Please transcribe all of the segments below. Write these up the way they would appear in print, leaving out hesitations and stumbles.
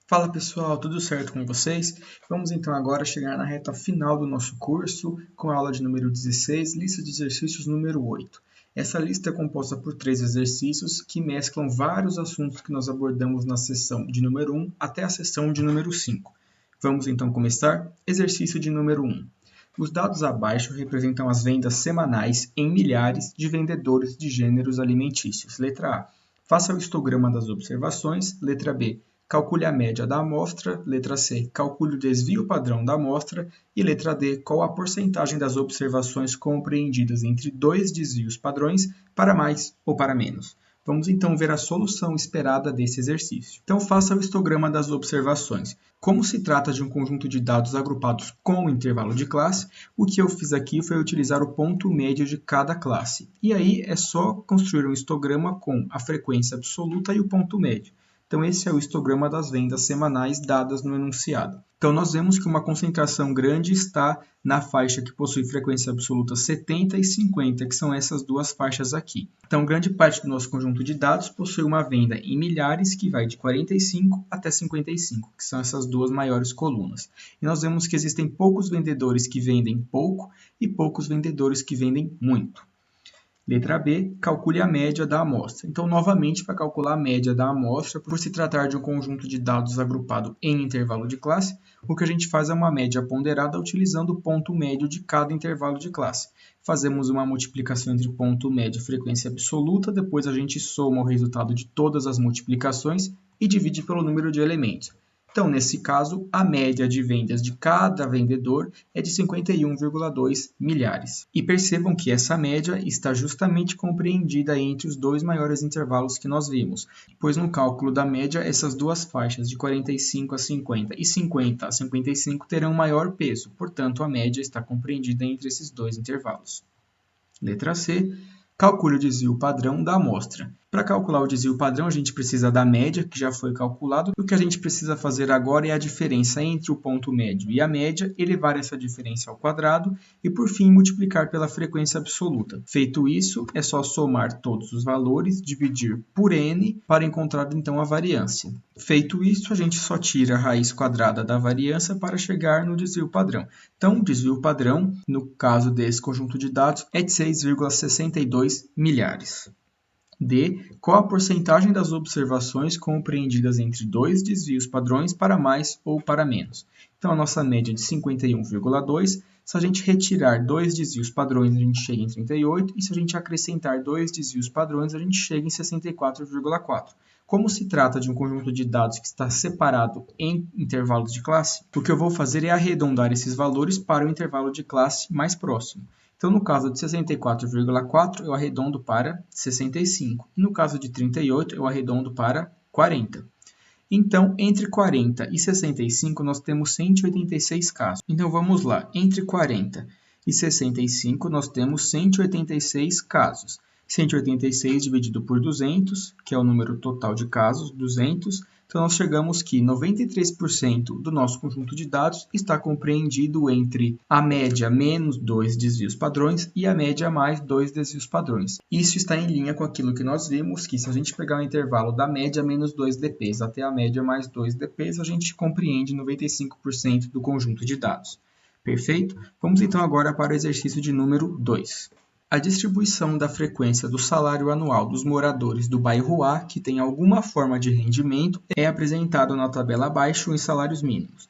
Fala pessoal, tudo certo com vocês? Vamos então agora chegar na reta final do nosso curso com a aula de número 16, lista de exercícios número 8. Essa lista é composta por 3 exercícios que mesclam vários assuntos que nós abordamos na sessão de número 1 até a sessão de número 5. Vamos então começar? Exercício de número 1. Os dados abaixo representam as vendas semanais em milhares de vendedores de gêneros alimentícios. Letra A. Faça o histograma das observações. Letra B. Calcule a média da amostra. Letra C. Calcule o desvio padrão da amostra. E letra D. Qual a porcentagem das observações compreendidas entre dois desvios padrões, para mais ou para menos? Vamos então ver a solução esperada desse exercício. Então faça o histograma das observações. Como se trata de um conjunto de dados agrupados com intervalo de classe, o que eu fiz aqui foi utilizar o ponto médio de cada classe. E aí é só construir um histograma com a frequência absoluta e o ponto médio. Então, esse é o histograma das vendas semanais dadas no enunciado. Então, nós vemos que uma concentração grande está na faixa que possui frequência absoluta 70 e 50, que são essas duas faixas aqui. Então, grande parte do nosso conjunto de dados possui uma venda em milhares, que vai de 45 até 55, que são essas duas maiores colunas. E nós vemos que existem poucos vendedores que vendem pouco e poucos vendedores que vendem muito. Letra B, calcule a média da amostra. Então, novamente, para calcular a média da amostra, por se tratar de um conjunto de dados agrupado em intervalo de classe, o que a gente faz é uma média ponderada utilizando o ponto médio de cada intervalo de classe. Fazemos uma multiplicação entre ponto médio e frequência absoluta, depois a gente soma o resultado de todas as multiplicações e divide pelo número de elementos. Então, nesse caso, a média de vendas de cada vendedor é de 51,2 milhares. E percebam que essa média está justamente compreendida entre os dois maiores intervalos que nós vimos, pois no cálculo da média, essas duas faixas de 45 a 50 e 50 a 55 terão maior peso, portanto, a média está compreendida entre esses dois intervalos. Letra C. Calcule o desvio padrão da amostra. Para calcular o desvio padrão, a gente precisa da média, que já foi calculado. O que a gente precisa fazer agora é a diferença entre o ponto médio e a média, elevar essa diferença ao quadrado e, por fim, multiplicar pela frequência absoluta. Feito isso, é só somar todos os valores, dividir por n, para encontrar, então, a variância. Feito isso, a gente só tira a raiz quadrada da variância para chegar no desvio padrão. Então, o desvio padrão, no caso desse conjunto de dados, é de 6,62 milhares. D. Qual a porcentagem das observações compreendidas entre dois desvios padrões para mais ou para menos? Então, a nossa média é de 51,2. Se a gente retirar dois desvios padrões, a gente chega em 38. E se a gente acrescentar dois desvios padrões, a gente chega em 64,4. Como se trata de um conjunto de dados que está separado em intervalos de classe, o que eu vou fazer é arredondar esses valores para o intervalo de classe mais próximo. Então, no caso de 64,4, eu arredondo para 65. E no caso de 38, eu arredondo para 40. Então, entre 40 e 65, nós temos 186 casos. Então, vamos lá. Entre 40 e 65, nós temos 186 casos. 186 dividido por 200, que é o número total de casos, 200. Então, nós chegamos que 93% do nosso conjunto de dados está compreendido entre a média menos 2 desvios padrões e a média mais 2 desvios padrões. Isso está em linha com aquilo que nós vimos, que se a gente pegar o intervalo da média menos 2 dps até a média mais 2 dps, a gente compreende 95% do conjunto de dados. Perfeito? Vamos então agora para o exercício de número 2. A distribuição da frequência do salário anual dos moradores do bairro A, que tem alguma forma de rendimento, é apresentada na tabela abaixo em salários mínimos.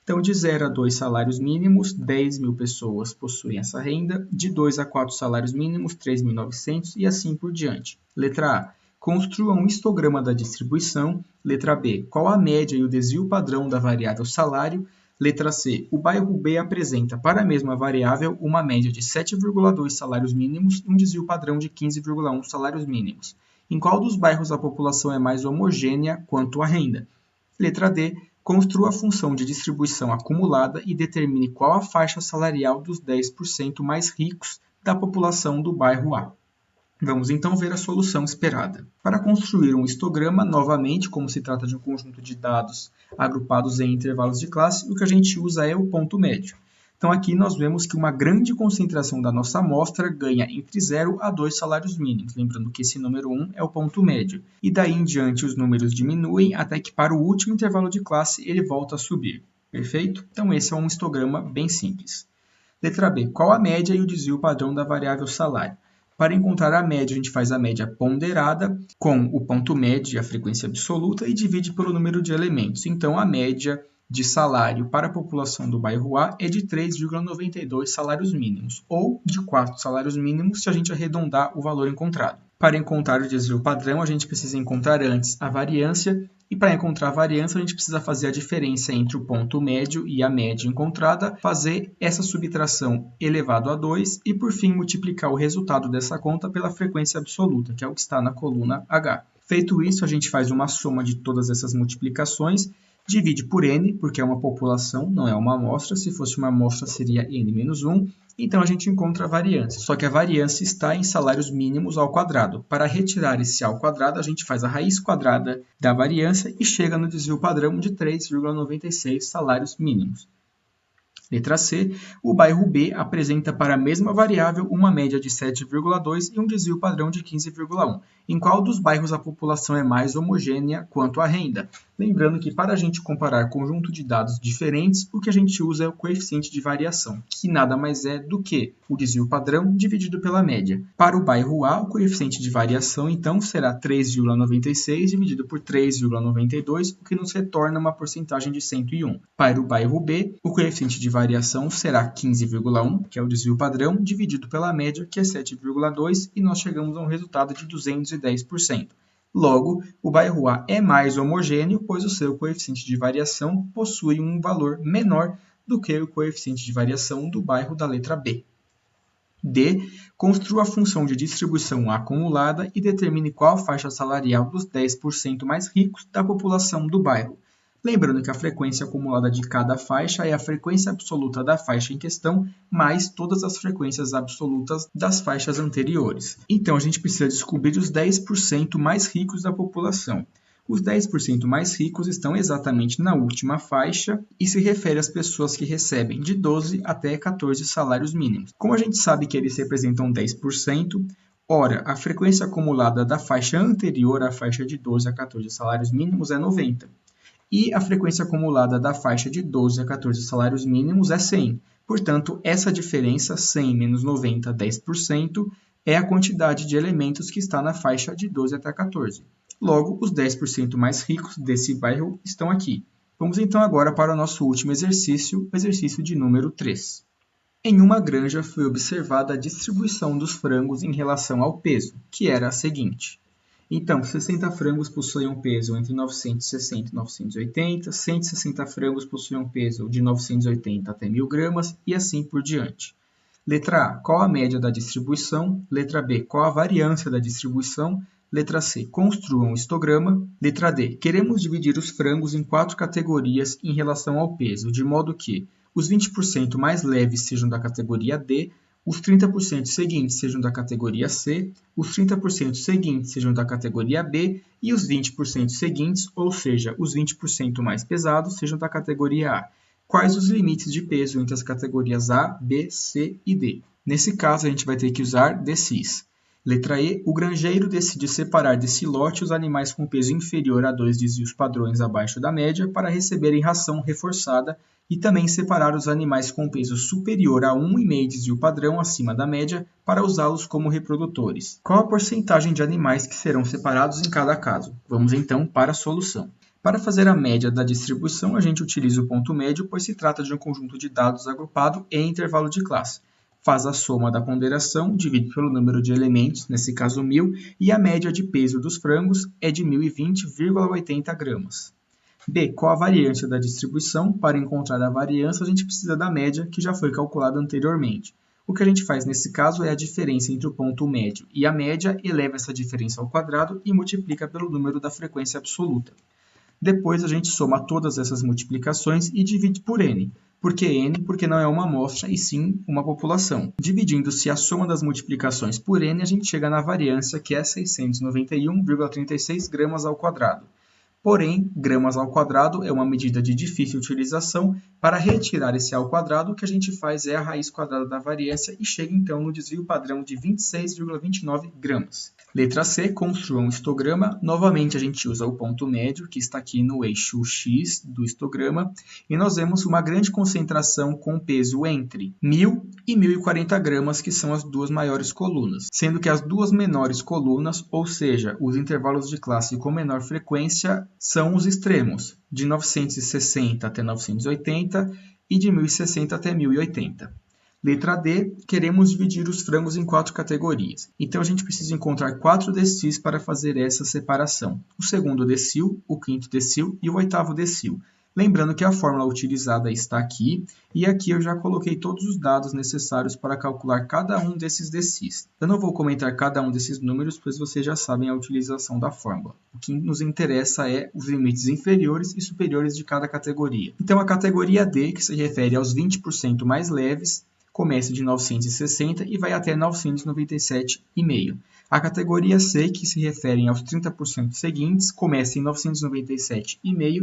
Então, de 0 a 2 salários mínimos, 10 mil pessoas possuem essa renda. De 2 a 4 salários mínimos, 3.900 e assim por diante. Letra A. Construa um histograma da distribuição. Letra B. Qual a média e o desvio padrão da variável salário? Letra C. O bairro B apresenta para a mesma variável uma média de 7,2 salários mínimos e um desvio padrão de 15,1 salários mínimos. Em qual dos bairros a população é mais homogênea quanto à renda? Letra D. Construa a função de distribuição acumulada e determine qual a faixa salarial dos 10% mais ricos da população do bairro A. Vamos então ver a solução esperada. Para construir um histograma, novamente, como se trata de um conjunto de dados agrupados em intervalos de classe, o que a gente usa é o ponto médio. Então aqui nós vemos que uma grande concentração da nossa amostra ganha entre 0 a 2 salários mínimos, lembrando que esse número 1 é o ponto médio. E daí em diante os números diminuem até que para o último intervalo de classe ele volta a subir. Perfeito? Então esse é um histograma bem simples. Letra B. Qual a média e o desvio padrão da variável salário? Para encontrar a média, a gente faz a média ponderada com o ponto médio e a frequência absoluta e divide pelo número de elementos. Então, a média de salário para a população do bairro A é de 3,92 salários mínimos, ou de 4 salários mínimos se a gente arredondar o valor encontrado. Para encontrar o desvio padrão, a gente precisa encontrar antes a variância, e para encontrar a variância, a gente precisa fazer a diferença entre o ponto médio e a média encontrada, fazer essa subtração elevado a 2 e, por fim, multiplicar o resultado dessa conta pela frequência absoluta, que é o que está na coluna H. Feito isso, a gente faz uma soma de todas essas multiplicações, divide por n, porque é uma população, não é uma amostra. Se fosse uma amostra, seria n menos 1. Então, a gente encontra a variância. Só que a variância está em salários mínimos ao quadrado. Para retirar esse ao quadrado, a gente faz a raiz quadrada da variância e chega no desvio padrão de 3,96 salários mínimos. Letra C. O bairro B apresenta para a mesma variável uma média de 7,2 e um desvio padrão de 15,1. Em qual dos bairros a população é mais homogênea quanto à renda? Lembrando que para a gente comparar conjunto de dados diferentes, o que a gente usa é o coeficiente de variação, que nada mais é do que o desvio padrão dividido pela média. Para o bairro A, o coeficiente de variação, então, será 3,96 dividido por 3,92, o que nos retorna uma porcentagem de 101. Para o bairro B, o coeficiente de variação será 15,1, que é o desvio padrão, dividido pela média, que é 7,2, e nós chegamos a um resultado de 210%. Logo, o bairro A é mais homogêneo, pois o seu coeficiente de variação possui um valor menor do que o coeficiente de variação do bairro da letra B. D. Construa a função de distribuição acumulada e determine qual faixa salarial dos 10% mais ricos da população do bairro. Lembrando que a frequência acumulada de cada faixa é a frequência absoluta da faixa em questão, mais todas as frequências absolutas das faixas anteriores. Então, a gente precisa descobrir os 10% mais ricos da população. Os 10% mais ricos estão exatamente na última faixa e se refere às pessoas que recebem de 12 até 14 salários mínimos. Como a gente sabe que eles representam 10%, ora, a frequência acumulada da faixa anterior à faixa de 12 a 14 salários mínimos é 90. E a frequência acumulada da faixa de 12 a 14 salários mínimos é 100. Portanto, essa diferença, 100 menos 90, 10%, é a quantidade de elementos que está na faixa de 12 até 14. Logo, os 10% mais ricos desse bairro estão aqui. Vamos então agora para o nosso último exercício, o exercício de número 3. Em uma granja foi observada a distribuição dos frangos em relação ao peso, que era a seguinte. Então, 60 frangos possuem um peso entre 960 e 980, 160 frangos possuem um peso de 980 até 1.000 gramas e assim por diante. Letra A. Qual a média da distribuição? Letra B. Qual a variância da distribuição? Letra C. Construa um histograma. Letra D. Queremos dividir os frangos em 4 categorias em relação ao peso, de modo que os 20% mais leves sejam da categoria D, os 30% seguintes sejam da categoria C, os 30% seguintes sejam da categoria B e os 20% seguintes, ou seja, os 20% mais pesados, sejam da categoria A. Quais os limites de peso entre as categorias A, B, C e D? Nesse caso, a gente vai ter que usar DCIS. Letra E. O granjeiro decide separar desse lote os animais com peso inferior a 2 desvios padrões abaixo da média para receberem ração reforçada e também separar os animais com peso superior a 1,5 desvio padrão acima da média para usá-los como reprodutores. Qual a porcentagem de animais que serão separados em cada caso? Vamos então para a solução. Para fazer a média da distribuição, a gente utiliza o ponto médio, pois se trata de um conjunto de dados agrupado em intervalo de classe. Faz a soma da ponderação, divide pelo número de elementos, nesse caso 1.000, e a média de peso dos frangos é de 1.020,80 gramas. B. Qual a variância da distribuição? Para encontrar a variância, a gente precisa da média, que já foi calculada anteriormente. O que a gente faz nesse caso é a diferença entre o ponto médio e a média, eleva essa diferença ao quadrado e multiplica pelo número da frequência absoluta. Depois, a gente soma todas essas multiplicações e divide por n. Por que n? Porque não é uma amostra, e sim uma população. Dividindo-se a soma das multiplicações por n, a gente chega na variância, que é 691,36 gramas ao quadrado. Porém, gramas ao quadrado é uma medida de difícil utilização. Para retirar esse ao quadrado, o que a gente faz é a raiz quadrada da variância e chega então no desvio padrão de 26,29 gramas. Letra C, construa um histograma. Novamente a gente usa o ponto médio, que está aqui no eixo X do histograma, e nós vemos uma grande concentração com peso entre 1.000 e 1.040 gramas, que são as duas maiores colunas, sendo que as duas menores colunas, ou seja, os intervalos de classe com menor frequência, são os extremos, de 960 até 980 e de 1.060 até 1.080. Letra D, queremos dividir os frangos em 4 categorias. Então, a gente precisa encontrar 4 decils para fazer essa separação. O segundo decil, o quinto decil e o oitavo decil. Lembrando que a fórmula utilizada está aqui, e aqui eu já coloquei todos os dados necessários para calcular cada um desses decils. Eu não vou comentar cada um desses números, pois vocês já sabem a utilização da fórmula. O que nos interessa é os limites inferiores e superiores de cada categoria. Então, a categoria D, que se refere aos 20% mais leves, começa de 960 e vai até 997,5. A categoria C, que se refere aos 30% seguintes, começa em 997,5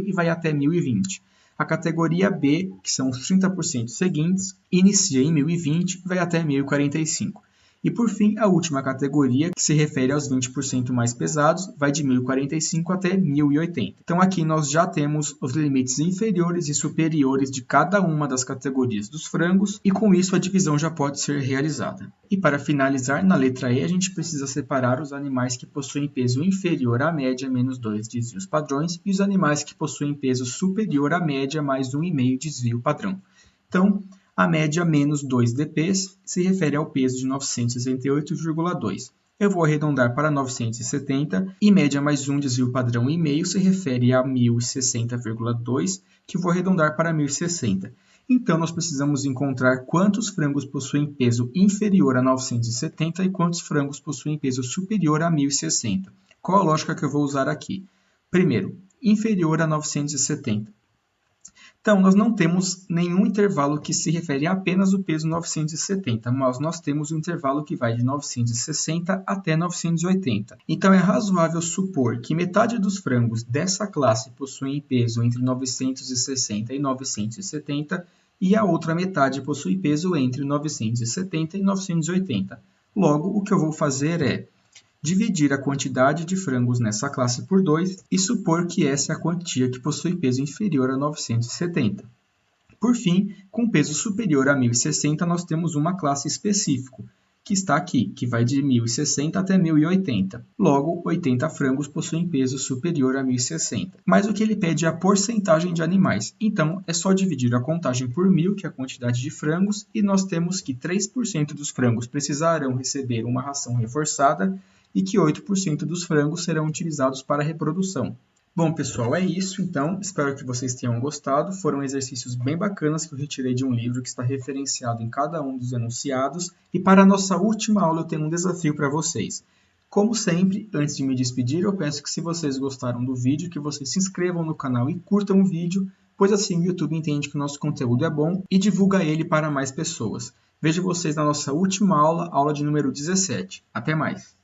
e vai até 1020. A categoria B, que são os 30% seguintes, inicia em 1020 e vai até 1045. E por fim, a última categoria, que se refere aos 20% mais pesados, vai de 1045 até 1080. Então aqui nós já temos os limites inferiores e superiores de cada uma das categorias dos frangos, e com isso a divisão já pode ser realizada. E para finalizar, na letra E, a gente precisa separar os animais que possuem peso inferior à média menos 2 desvios padrões e os animais que possuem peso superior à média mais 1,5 desvio padrão. Então, a média menos 2 dps se refere ao peso de 968,2. Eu vou arredondar para 970 e média mais 1 desvio padrão e meio se refere a 1060,2, que eu vou arredondar para 1060. Então, nós precisamos encontrar quantos frangos possuem peso inferior a 970 e quantos frangos possuem peso superior a 1060. Qual a lógica que eu vou usar aqui? Primeiro, inferior a 970. Então, nós não temos nenhum intervalo que se refere a apenas o peso 970, mas nós temos um intervalo que vai de 960 até 980. Então, é razoável supor que metade dos frangos dessa classe possuem peso entre 960 e 970 e a outra metade possui peso entre 970 e 980. Logo, o que eu vou fazer é dividir a quantidade de frangos nessa classe por 2 e supor que essa é a quantia que possui peso inferior a 970. Por fim, com peso superior a 1060, nós temos uma classe específica, que está aqui, que vai de 1060 até 1080. Logo, 80 frangos possuem peso superior a 1060. Mas o que ele pede é a porcentagem de animais. Então, é só dividir a contagem por 1000, que é a quantidade de frangos, e nós temos que 3% dos frangos precisarão receber uma ração reforçada, e que 8% dos frangos serão utilizados para reprodução. Bom, pessoal, é isso então. Espero que vocês tenham gostado. Foram exercícios bem bacanas que eu retirei de um livro que está referenciado em cada um dos enunciados. E para a nossa última aula eu tenho um desafio para vocês. Como sempre, antes de me despedir, eu peço que se vocês gostaram do vídeo, que vocês se inscrevam no canal e curtam o vídeo, pois assim o YouTube entende que o nosso conteúdo é bom e divulga ele para mais pessoas. Vejo vocês na nossa última aula, aula de número 17. Até mais!